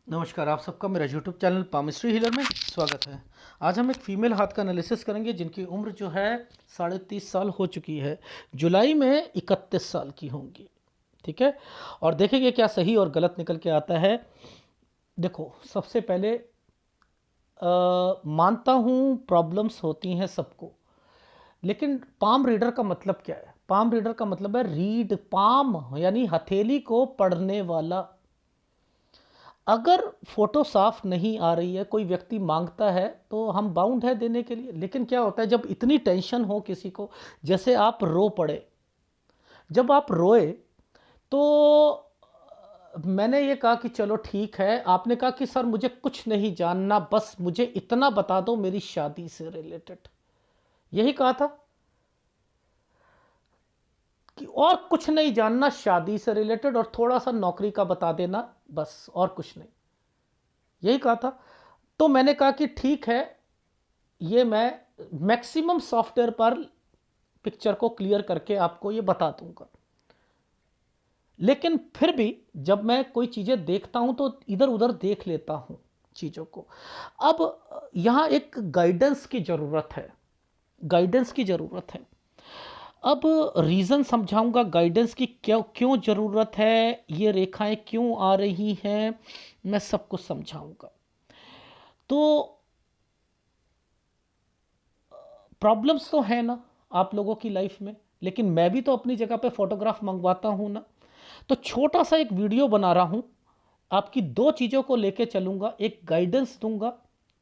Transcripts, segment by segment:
नमस्कार, आप सबका मेरा यूट्यूब चैनल पामिस्ट्री हीलर में स्वागत है। आज हम एक फ़ीमेल हाथ का एनालिसिस करेंगे जिनकी उम्र जो है 30.5 साल हो चुकी है। जुलाई में 31 साल की होंगी। ठीक है, और देखेंगे क्या सही और गलत निकल के आता है। देखो, सबसे पहले मानता हूँ प्रॉब्लम्स होती हैं सबको, लेकिन पाम रीडर का मतलब क्या है? पाम रीडर का मतलब है रीड, पाम यानी हथेली को पढ़ने वाला। अगर फोटो साफ नहीं आ रही है, कोई व्यक्ति मांगता है तो हम बाउंड है देने के लिए। लेकिन क्या होता है जब इतनी टेंशन हो किसी को, जैसे आप रो पड़े, जब आप रोए तो मैंने ये कहा कि चलो ठीक है। आपने कहा कि सर मुझे कुछ नहीं जानना, बस मुझे इतना बता दो मेरी शादी से रिलेटेड, यही कहा था कि और कुछ नहीं जानना, शादी से रिलेटेड और थोड़ा सा नौकरी का बता देना, बस और कुछ नहीं, यही कहा था। तो मैंने कहा कि ठीक है, ये मैं मैक्सिमम सॉफ्टवेयर पर पिक्चर को क्लियर करके आपको ये बता दूंगा। लेकिन फिर भी जब मैं कोई चीज़ें देखता हूं तो इधर उधर देख लेता हूं चीज़ों को। अब यहां एक गाइडेंस की ज़रूरत है, गाइडेंस की ज़रूरत है। अब रीज़न समझाऊंगा गाइडेंस की, क्यों क्यों ज़रूरत है, ये रेखाएं क्यों आ रही हैं, मैं सब कुछ समझाऊंगा। तो प्रॉब्लम्स तो है ना आप लोगों की लाइफ में, लेकिन मैं भी तो अपनी जगह पे फोटोग्राफ मंगवाता हूं ना। तो छोटा सा एक वीडियो बना रहा हूं, आपकी दो चीज़ों को लेके चलूंगा, एक गाइडेंस दूंगा,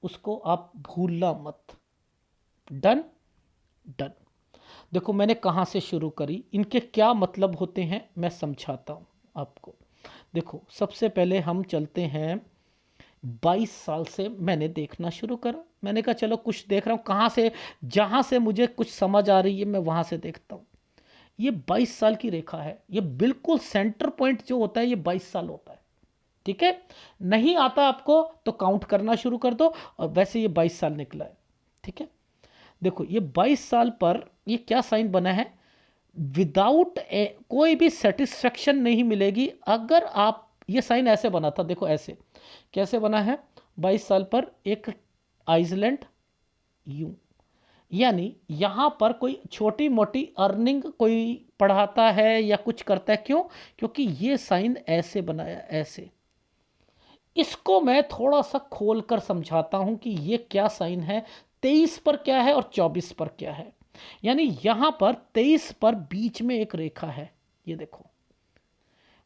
उसको आप भूलना मत। डन? डन। देखो, मैंने कहाँ से शुरू करी, इनके क्या मतलब होते हैं मैं समझाता हूँ आपको। देखो, सबसे पहले हम चलते हैं, 22 साल से मैंने देखना शुरू करा। मैंने कहा चलो कुछ देख रहा हूँ, कहाँ से, जहाँ से मुझे कुछ समझ आ रही है मैं वहाँ से देखता हूँ। ये 22 साल की रेखा है, ये बिल्कुल सेंटर पॉइंट जो होता है ये 22 साल होता है। ठीक है, नहीं आता आपको तो काउंट करना शुरू कर दो, और वैसे ये 22 साल निकला है। ठीक है, देखो ये 22 साल पर ये क्या साइन बना है, विदाउट कोई भी सेटिस्फेक्शन नहीं मिलेगी अगर आप, ये साइन ऐसे बना था, देखो ऐसे कैसे बना है, 22 साल पर एक आइसलैंड यू, यानी यहां पर कोई छोटी मोटी अर्निंग कोई पढ़ाता है या कुछ करता है, क्यों? क्योंकि ये साइन ऐसे बनाया, ऐसे। इसको मैं थोड़ा सा खोल कर समझाता हूं कि ये क्या साइन है, 23 पर क्या है और 24 पर क्या है। यानी यहां पर 23 पर बीच में एक रेखा है, ये देखो,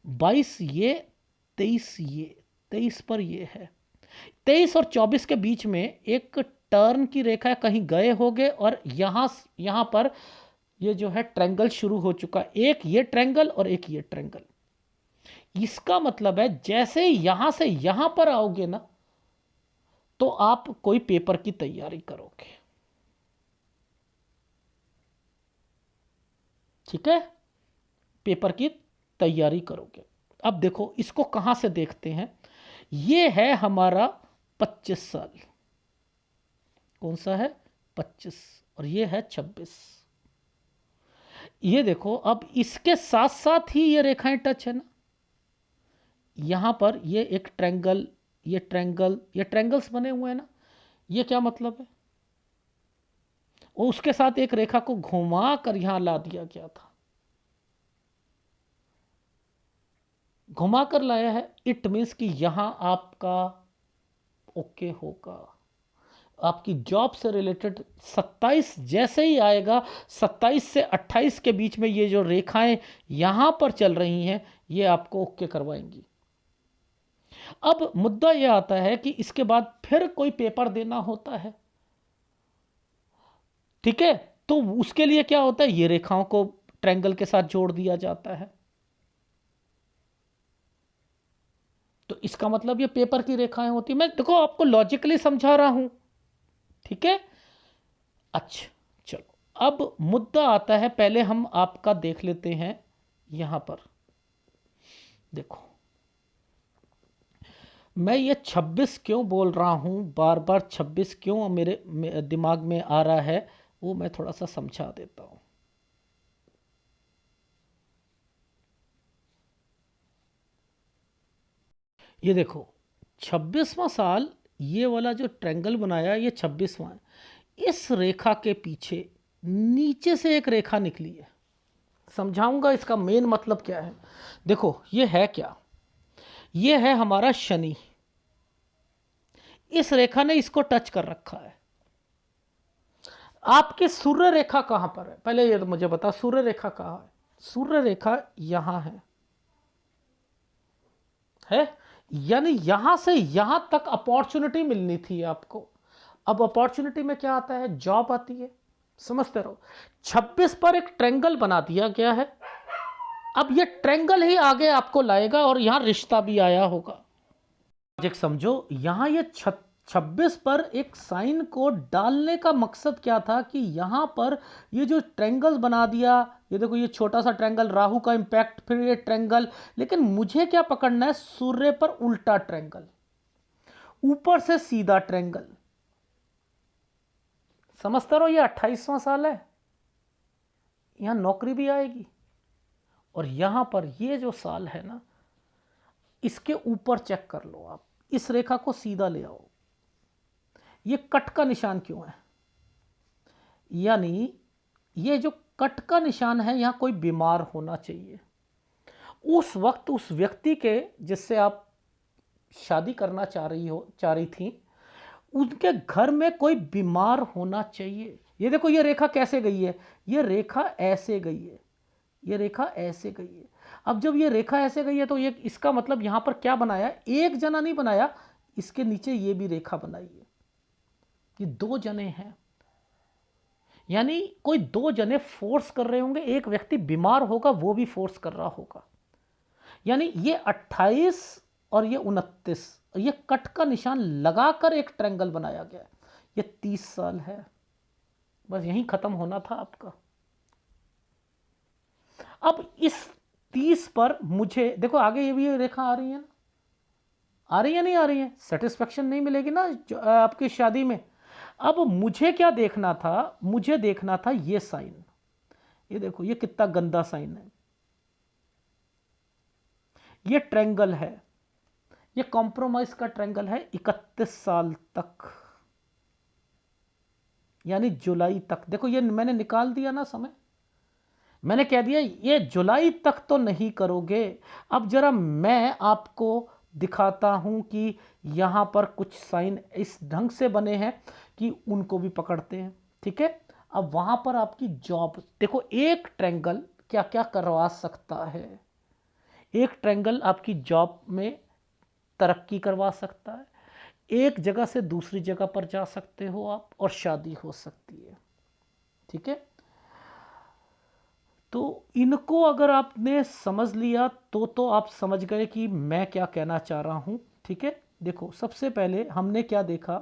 22 ये, 23 ये, 23 पर ये है, 23 और 24 के बीच में एक टर्न की रेखा है, कहीं गए होगे, और यहां यहां पर ये जो है ट्रायंगल शुरू हो चुका, एक ये ट्रायंगल और एक ये ट्रायंगल। इसका मतलब है जैसे ही यहां से यहां पर आओगे ना, तो आप कोई पेपर की तैयारी करोगे। ठीक है, पेपर की तैयारी करोगे। अब देखो इसको कहां से देखते हैं, ये है हमारा 25 साल, कौन सा है, 25, और ये है 26। ये देखो, अब इसके साथ साथ ही ये रेखाएं टच है ना, यहां पर ये एक ट्रायंगल, ये ट्रायंगल, ये ट्रायंगल्स बने हुए हैं ना, ये क्या मतलब है, वो उसके साथ एक रेखा को घुमा कर यहां ला दिया गया था, घुमा कर लाया है। इट मीन्स कि यहां आपका ओके होगा, आपकी जॉब से रिलेटेड 27 जैसे ही आएगा, 27 से 28 के बीच में ये जो रेखाएं यहां पर चल रही हैं, ये आपको ओके करवाएंगी। अब मुद्दा यह आता है कि इसके बाद फिर कोई पेपर देना होता है। ठीक है, तो उसके लिए क्या होता है, ये रेखाओं को ट्रायंगल के साथ जोड़ दिया जाता है। तो इसका मतलब ये पेपर की रेखाएं होती, मैं देखो आपको लॉजिकली समझा रहा हूं। ठीक है, अच्छा, चलो अब मुद्दा आता है, पहले हम आपका देख लेते हैं। यहां पर देखो, मैं ये 26 क्यों बोल रहा हूं, बार बार 26 क्यों मेरे दिमाग में आ रहा है, वो मैं थोड़ा सा समझा देता हूं। ये देखो, 26वां साल, ये वाला जो ट्रायंगल बनाया ये 26वां है। इस रेखा के पीछे नीचे से एक रेखा निकली है। समझाऊंगा इसका मेन मतलब क्या है। देखो ये है क्या, ये है हमारा शनि। इस रेखा ने इसको टच कर रखा है। आपकी सूर्य रेखा कहां पर है, पहले ये तो मुझे बता, सूर्य रेखा कहां है? सूर्य रेखा यहां है, यानी यहां से यहां तक अपॉर्चुनिटी मिलनी थी आपको। अब अपॉर्चुनिटी में क्या आता है? जॉब आती है। समझते रहो। 26 पर एक ट्रायंगल बना दिया गया है। अब ये ट्रायंगल ही आगे आपको लाएगा और यहां रिश्ता भी आया होगा। एक समझो, यहां ये 26 पर एक साइन को डालने का मकसद क्या था कि यहां पर ये जो ट्रायंगल बना दिया, ये देखो ये छोटा सा ट्रायंगल, राहु का इंपैक्ट, फिर ये ट्रायंगल, लेकिन मुझे क्या पकड़ना है? सूर्य पर उल्टा ट्रायंगल, ऊपर से सीधा ट्रायंगल। समझते रहो, ये 28वां साल है, यहां नौकरी भी आएगी। और यहां पर ये जो साल है ना, इसके ऊपर चेक कर लो आप, इस रेखा को सीधा ले आओ। ये कट का निशान क्यों है? यानी ये जो कट का निशान है, यहां कोई बीमार होना चाहिए। उस वक्त उस व्यक्ति के जिससे आप शादी करना चाह रही थी, उनके घर में कोई बीमार होना चाहिए। ये देखो ये रेखा कैसे गई है, ये रेखा ऐसे गई है, ये रेखा ऐसे गई है। अब जब ये रेखा ऐसे गई है तो ये इसका मतलब यहां पर क्या बनाया? एक जना नहीं बनाया, इसके नीचे ये भी रेखा बनाई है। ये दो जने हैं, यानी कोई दो जने फोर्स कर रहे होंगे, एक व्यक्ति बीमार होगा वो भी फोर्स कर रहा होगा। यानी ये 28 और ये 29, ये कट का निशान लगाकर एक ट्रायंगल बनाया गया। ये 30 साल है, बस यहीं खत्म होना था आपका। अब इस 30 पर मुझे देखो आगे ये भी रेखा आ रही है ना, आ रही है नहीं आ रही है? सेटिस्फेक्शन नहीं मिलेगी ना आपकी शादी में। अब मुझे क्या देखना था? मुझे देखना था ये साइन। ये देखो ये कितना गंदा साइन है। ये ट्रायंगल है, ये कॉम्प्रोमाइज का ट्रायंगल है 31 साल तक, यानी जुलाई तक। देखो ये मैंने निकाल दिया ना समय, मैंने कह दिया ये जुलाई तक तो नहीं करोगे। अब जरा मैं आपको दिखाता हूं कि यहां पर कुछ साइन इस ढंग से बने हैं कि उनको भी पकड़ते हैं। ठीक है, अब वहां पर आपकी जॉब देखो, एक ट्रायंगल क्या क्या करवा सकता है। एक ट्रायंगल आपकी जॉब में तरक्की करवा सकता है, एक जगह से दूसरी जगह पर जा सकते हो आप, और शादी हो सकती है। ठीक है, तो इनको अगर आपने समझ लिया तो आप समझ गए कि मैं क्या कहना चाह रहा हूं। ठीक है, देखो सबसे पहले हमने क्या देखा,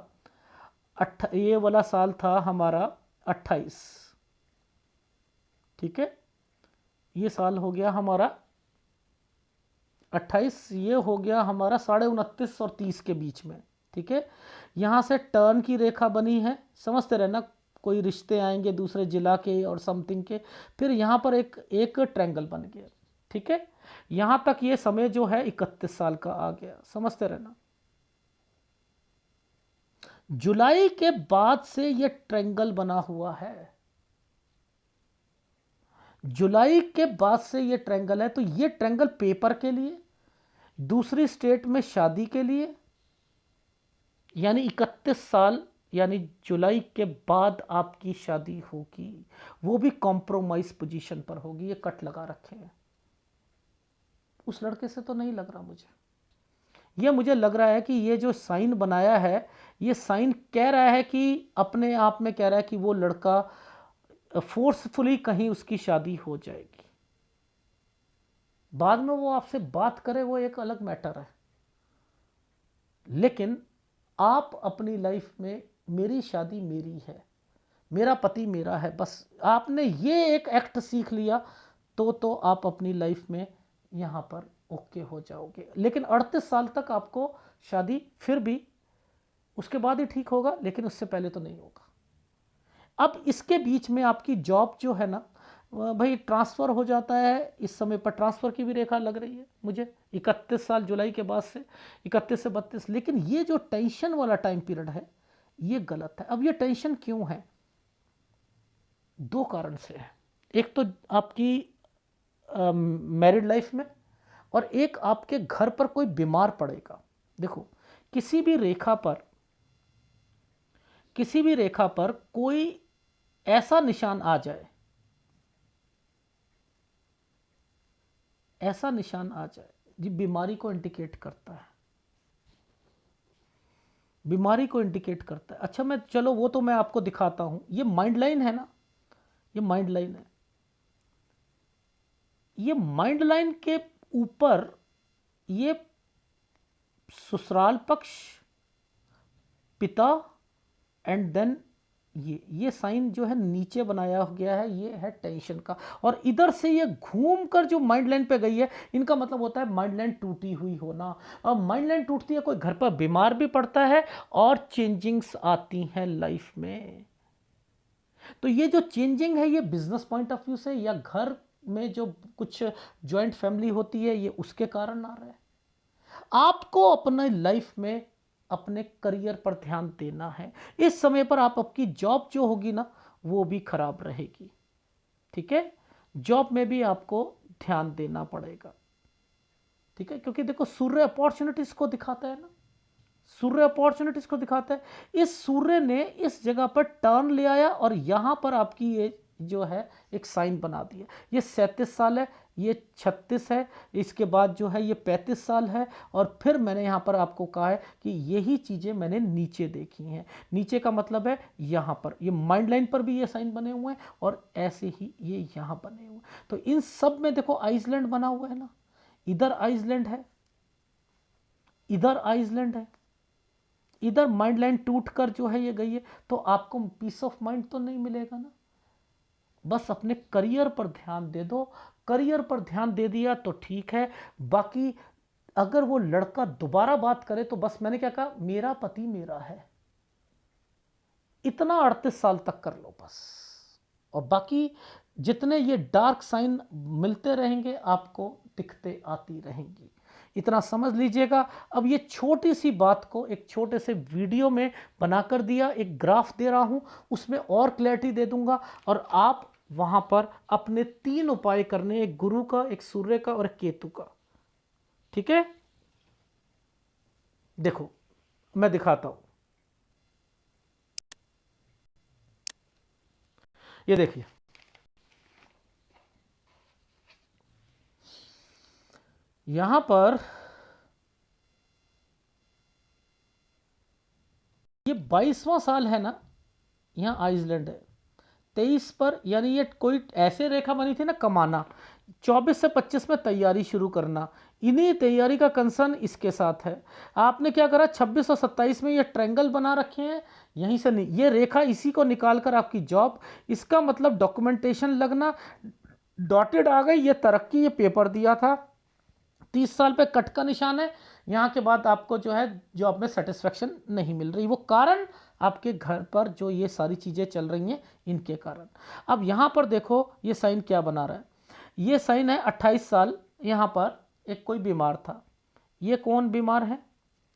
ये वाला साल था हमारा 28। ठीक है, ये साल हो गया हमारा 28, ये हो गया हमारा 29.5 और 30 के बीच में। ठीक है, यहाँ से टर्न की रेखा बनी है, समझते रहना, कोई रिश्ते आएंगे दूसरे जिला के और समथिंग के, फिर यहाँ पर एक एक ट्रायंगल बन गया। ठीक है, यहाँ तक ये समय जो है 31 साल का आ गया, समझते रहना। जुलाई के बाद से ये ट्रायंगल बना हुआ है, जुलाई के बाद से ये ट्रायंगल है। तो ये ट्रायंगल पेपर के लिए, दूसरी स्टेट में शादी के लिए, यानी 31 साल, यानी जुलाई के बाद आपकी शादी होगी, वो भी कॉम्प्रोमाइज पोजीशन पर होगी। ये कट लगा रखे हैं, उस लड़के से तो नहीं लग रहा मुझे। ये मुझे लग रहा है कि ये जो साइन बनाया है, ये साइन कह रहा है कि अपने आप में कह रहा है कि वो लड़का फोर्सफुली कहीं उसकी शादी हो जाएगी। बाद में वो आपसे बात करे वो एक अलग मैटर है, लेकिन आप अपनी लाइफ में, मेरी शादी मेरी है, मेरा पति मेरा है, बस आपने ये एक एक्ट सीख लिया तो आप अपनी लाइफ में यहाँ पर ओके हो जाओगे। लेकिन 38 साल तक आपको शादी, फिर भी उसके बाद ही ठीक होगा, लेकिन उससे पहले तो नहीं होगा। अब इसके बीच में आपकी जॉब जो है ना, भाई ट्रांसफ़र हो जाता है, इस समय पर ट्रांसफ़र की भी रेखा लग रही है मुझे 31 साल जुलाई के बाद से, 31 से 32। लेकिन ये जो टेंशन वाला टाइम पीरियड है ये गलत है। अब ये टेंशन क्यों है? दो कारण से है। एक तो आपकी मैरिड लाइफ में, और एक आपके घर पर कोई बीमार पड़ेगा। देखो, किसी भी रेखा पर, किसी भी रेखा पर कोई ऐसा निशान आ जाए, ऐसा निशान आ जाए जो बीमारी को इंडिकेट करता है, बीमारी को इंडिकेट करता है। अच्छा, मैं चलो वो तो मैं आपको दिखाता हूं। ये माइंड लाइन है ना, ये माइंड लाइन है। ये माइंड लाइन के ऊपर ये ससुराल पक्ष, पिता, एंड देन ये साइन जो है नीचे बनाया गया है, ये है टेंशन का। और इधर से ये घूम कर जो माइंड लाइन पे गई है, इनका मतलब होता है माइंड लाइन टूटी हुई होना। अब माइंड लाइन टूटती है, कोई घर पर बीमार भी पड़ता है और चेंजिंग्स आती हैं लाइफ में। तो ये जो चेंजिंग है ये बिजनेस पॉइंट ऑफ व्यू से, या घर में जो कुछ ज्वाइंट फैमिली होती है, ये उसके कारण आ रहा है। आपको अपने लाइफ में अपने करियर पर ध्यान देना है। इस समय पर आपकी जॉब जो होगी ना वो भी खराब रहेगी, ठीक है। जॉब में भी आपको ध्यान देना पड़ेगा, ठीक है, क्योंकि देखो सूर्य अपॉर्चुनिटीज को दिखाता है ना, सूर्य अपॉर्चुनिटीज को दिखाता है। इस सूर्य ने इस जगह पर टर्न ले आया और यहां पर आपकी ये जो है एक साइन बना दिया। ये 37 साल है, ये 36 है, इसके बाद जो है ये 35 साल है। और फिर मैंने यहाँ पर आपको कहा है कि यही चीज़ें मैंने नीचे देखी हैं। नीचे का मतलब है यहाँ पर, ये माइंड लाइन पर भी ये साइन बने हुए हैं और ऐसे ही ये यहाँ बने हुए हैं। तो इन सब में देखो आइसलैंड बना हुआ है ना, इधर आइसलैंड है, इधर आइसलैंड है, इधर माइंड लाइन टूट कर जो है ये गई है। तो आपको पीस ऑफ माइंड तो नहीं मिलेगा ना। बस अपने करियर पर ध्यान दे दो, करियर पर ध्यान दे दिया तो ठीक है। बाकी अगर वो लड़का दोबारा बात करे तो बस मैंने क्या कहा, मेरा पति मेरा है, इतना 38 साल तक कर लो बस। और बाकी जितने ये डार्क साइन मिलते रहेंगे आपको दिखते आती रहेंगी, इतना समझ लीजिएगा। अब ये छोटी सी बात को एक छोटे से वीडियो में बनाकर दिया, एक ग्राफ दे रहा हूं, उसमें और क्लैरिटी दे दूंगा। और आप वहां पर अपने 3 उपाय करने, एक गुरु का, एक सूर्य का और एक केतु का, ठीक है। देखो मैं दिखाता हूं, ये देखिए, यहां पर ये 22वां साल है ना, यहां आइसलैंड है। 23 पर यानी ये कोई ऐसे रेखा बनी थी ना, कमाना। 24 से 25 में तैयारी शुरू करना, इन्हीं तैयारी का कंसर्न इसके साथ है। आपने क्या करा, 26 और 27 में ये ट्रायंगल बना रखे हैं, यहीं से ये रेखा इसी को निकालकर आपकी जॉब, इसका मतलब डॉक्यूमेंटेशन लगना, डॉटेड आ गई, ये तरक्की, ये पेपर दिया था। 30 साल पे कट का निशान है, यहाँ के बाद आपको जो है जॉब में सेटिस्फेक्शन नहीं मिल रही, वो कारण आपके घर पर जो ये सारी चीज़ें चल रही हैं इनके कारण। अब यहाँ पर देखो ये साइन क्या बना रहा है, ये साइन है 28 साल। यहाँ पर एक कोई बीमार था, ये कौन बीमार है,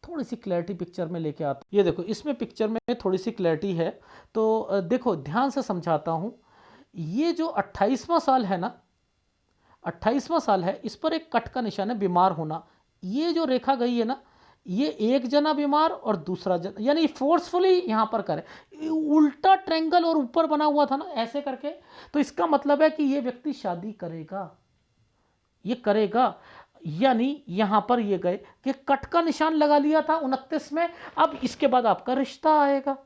थोड़ी सी क्लैरिटी पिक्चर में लेके आता हूँ। ये देखो इसमें पिक्चर में थोड़ी सी क्लैरिटी है, तो देखो ध्यान से समझाता हूँ। ये जो 28वां साल है ना, 28वां साल है, इस पर एक कट का निशान है, बीमार होना। ये जो रेखा गई है ना, ये एक जना बीमार और दूसरा जना, यानी फोर्सफुली यहां पर करे, उल्टा ट्रायंगल और ऊपर बना हुआ था ना ऐसे करके। तो इसका मतलब है कि ये व्यक्ति शादी करेगा, ये करेगा। यानी यहां पर ये गए कि कट का निशान लगा लिया था 29 में। अब इसके बाद आपका रिश्ता आएगा,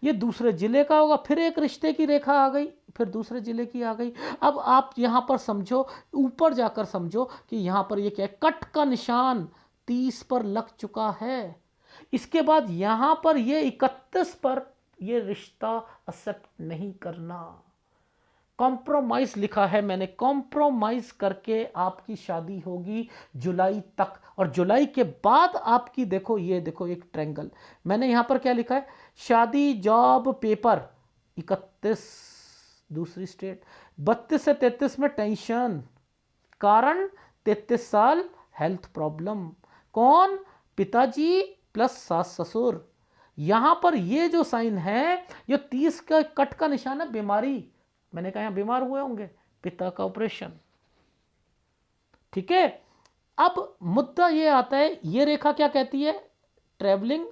ये दूसरे जिले का होगा, फिर एक रिश्ते की रेखा आ गई, फिर दूसरे जिले की आ गई। अब आप यहां पर समझो, ऊपर जाकर समझो कि यहां पर ये क्या है, कट का निशान 30 पर लग चुका है। इसके बाद यहां पर ये 31 पर ये रिश्ता एक्सेप्ट नहीं करना, कॉम्प्रोमाइज लिखा है मैंने, कॉम्प्रोमाइज करके आपकी शादी होगी जुलाई तक। और जुलाई के बाद आपकी देखो, ये देखो एक ट्रायंगल, मैंने यहां पर क्या लिखा है, शादी, जॉब, पेपर 31 दूसरी स्टेट। 32 से 33 में टेंशन, कारण 33 साल हेल्थ प्रॉब्लम। कौन? पिताजी प्लस सास ससुर। यहां पर ये जो साइन है, ये 30 का कट का निशान है, बीमारी। मैंने कहा यहां बीमार हुए होंगे, पिता का ऑपरेशन। ठीक है, अब मुद्दा ये आता है, ये रेखा क्या कहती है? ट्रेवलिंग,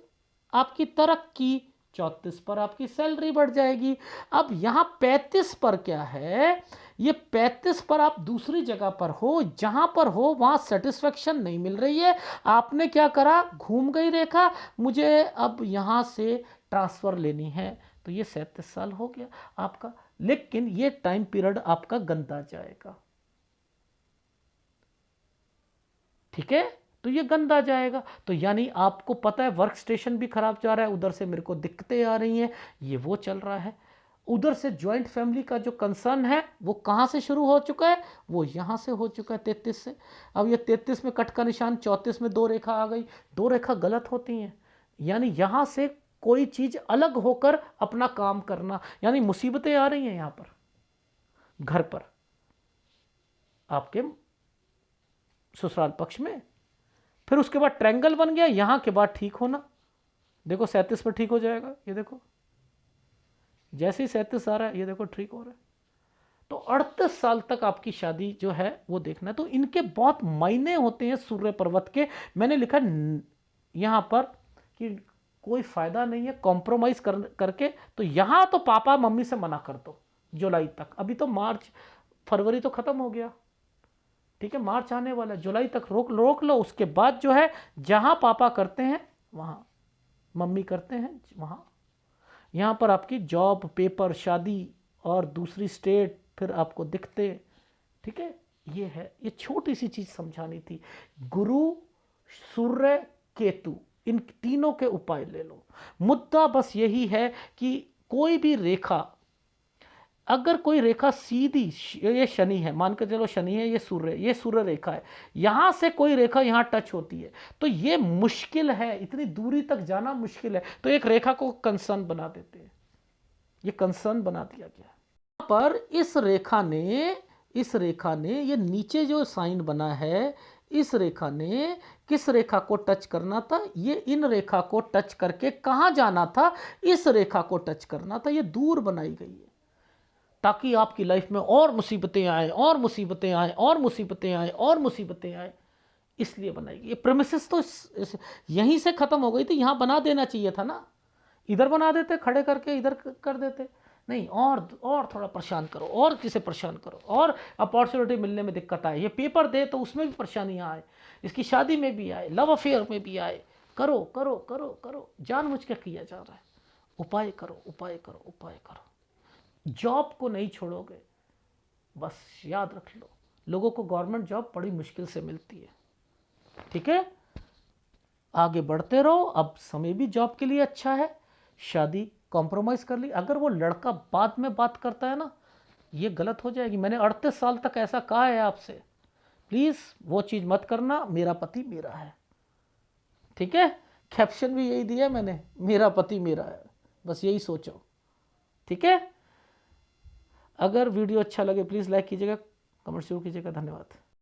आपकी तरक्की। 34 पर आपकी सैलरी बढ़ जाएगी। अब यहां 35 पर क्या है? ये 35 पर आप दूसरी जगह पर हो, जहां पर हो वहां सेटिस्फेक्शन नहीं मिल रही है। आपने क्या करा? घूम गई रेखा, मुझे अब यहां से ट्रांसफर लेनी है। तो ये 37 साल हो गया आपका, लेकिन ये टाइम पीरियड आपका गंदा जाएगा। ठीक है, तो ये गंदा जाएगा। तो यानी आपको पता है वर्क स्टेशन भी खराब जा रहा है, उधर से मेरे को दिक्कतें आ रही हैं, ये वो चल रहा है। उधर से ज्वाइंट फैमिली का जो कंसर्न है वो कहाँ से शुरू हो चुका है? वो यहाँ से हो चुका है, 33 से। अब ये 33 में कट का निशान, 34 में दो रेखा आ गई। दो रेखा गलत होती हैं, यानी यहाँ से कोई चीज़ अलग होकर अपना काम करना, यानी मुसीबतें आ रही हैं यहाँ पर, घर पर, आपके ससुराल पक्ष में। फिर उसके बाद ट्रायंगल बन गया, यहां के बाद ठीक होना। देखो 37 पर ठीक हो जाएगा, ये देखो जैसे ही 37 आ रहा है, ये देखो ठीक हो रहा है। तो 38 साल तक आपकी शादी जो है वो देखना है। तो इनके बहुत मायने होते हैं सूर्य पर्वत के। मैंने लिखा यहां पर कि कोई फायदा नहीं है कॉम्प्रोमाइज करके। तो यहां तो पापा मम्मी से मना कर दो जुलाई तक। अभी तो मार्च फरवरी तो खत्म हो गया, ठीक है, मार्च आने वाला, जुलाई तक रोक लो। उसके बाद जो है जहां पापा करते हैं वहां मम्मी करते हैं वहां। यहां पर आपकी जॉब, पेपर, शादी और दूसरी स्टेट फिर आपको दिखते। ठीक है, ये है, ये छोटी सी चीज समझानी थी। गुरु, सूर्य, केतु, इन तीनों के उपाय ले लो। मुद्दा बस यही है कि कोई भी रेखा, अगर कोई रेखा सीधी, ये शनि है, मान कर चलो शनि है, ये सूर्य रेखा है, यहां से कोई रेखा यहां टच होती है तो ये मुश्किल है, इतनी दूरी तक जाना मुश्किल है। तो एक रेखा को कंसर्न बना देते हैं, ये कंसर्न बना दिया गया। यहां पर इस रेखा ने ये नीचे जो साइन बना है, इस रेखा ने किस रेखा को टच करना था? ये इन रेखा को टच करके कहां जाना था? इस रेखा को टच करना था। ये दूर बनाई गई है ताकि आपकी लाइफ में और मुसीबतें आए, और मुसीबतें आए, और मुसीबतें आए, और मुसीबतें आए, इसलिए बनाएगी। ये प्रेमिसेस तो यहीं से खत्म हो गई थी, यहां बना देना चाहिए था ना। इधर बना देते, खड़े करके इधर कर देते। नहीं, और थोड़ा परेशान करो, और किसे परेशान करो, और अपॉर्चुनिटी मिलने में दिक्कत आए, ये पेपर दे तो उसमें भी परेशानियां आए, इसकी शादी में भी आए, लव अफेयर में भी आए। करो करो करो करो, जानबूझ के किया जा रहा है। उपाय करो, उपाय करो, उपाय करो। जॉब को नहीं छोड़ोगे, बस याद रख लो, लोगों को गवर्नमेंट जॉब बड़ी मुश्किल से मिलती है। ठीक है, आगे बढ़ते रहो। अब समय भी जॉब के लिए अच्छा है, शादी कॉम्प्रोमाइज कर ली। अगर वो लड़का बाद में बात करता है ना, ये गलत हो जाएगी। मैंने 38 साल तक ऐसा कहा है आपसे, प्लीज वो चीज मत करना, मेरा पति मेरा है। ठीक है, कैप्शन भी यही दिया मैंने, मेरा पति मेरा है, बस यही सोचो। ठीक है, अगर वीडियो अच्छा लगे प्लीज़ लाइक कीजिएगा, कमेंट जरूर कीजिएगा। धन्यवाद।